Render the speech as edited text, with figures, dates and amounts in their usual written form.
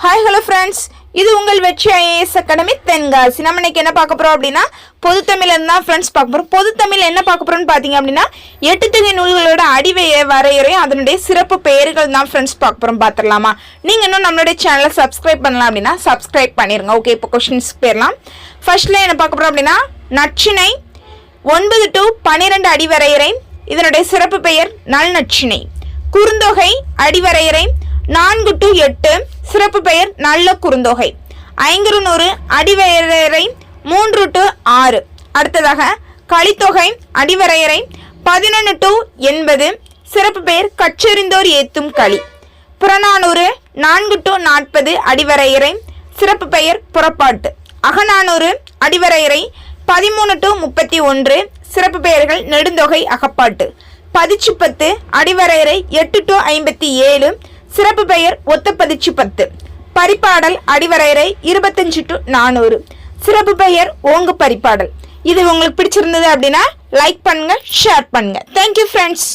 Hi hello friends, இது உங்கள் வெற்றி ஐஏஎஸ் அகாடமி தென்காசி. நம்ம இன்னைக்கு என்ன பார்க்க போகிறோம் அப்படின்னா பொதுத்தமிழ் தான் ஃப்ரெண்ட்ஸ் பார்க்க போகிறோம். பொதுத்தமிழ் என்ன பார்க்க போகிறோம்னு பார்த்தீங்க அப்படின்னா எட்டுத்தொகை நூல்களோட வரையறையும் அதனுடைய சிறப்பு பெயர்கள் தான் ஃப்ரெண்ட்ஸ் பார்க்க போகிறோம். பார்த்துடலாமா? நீங்கள் இன்னும் நம்மளுடைய சேனலை சப்ஸ்கிரைப் பண்ணலாம் அப்படின்னா சப்ஸ்கிரைப் பண்ணிடுங்க. ஓகே, இப்போ கொஸ்டின்ஸ் போயிடலாம். ஃபர்ஸ்ட்ல என்ன பார்க்க போகிறோம் அப்படின்னா நற்றிணை 9 to 12 அடிவரையறை, இதனுடைய சிறப்பு பெயர் நல் நற்றிணை. குறுந்தொகை அடிவரையறை 4 to 8, சிறப்பு பெயர் நல்ல குறுந்தொகை. 500 அடிவரையறை 3 to 6. அடுத்ததாக கலித்தொகை அடிவரையறை 11 to 80, சிறப்பு பெயர் கற்றறிந்தோர் ஏத்தும் களி. புறநானூறு 4 to 40 அடிவரையறை, சிறப்பு பெயர் புறப்பாட்டு. அகநானூறு அடிவரையறை 13 to 31, சிறப்பு பெயர்கள் நெடுந்தொகை அகப்பாட்டு. பதிச்சு 10 அடிவரையறை 8 to 57, சிறப்பு பெயர் ஒத்த பதிச்சு 10. பரிபாடல் அடிவரையறை 25 to 400, சிறப்பு பெயர் ஓங்கு பரிபாடல். இது உங்களுக்கு பிடிச்சிருந்தது அப்படின்னா லைக் பண்ணுங்க, ஷேர் பண்ணுங்க. Thank you friends.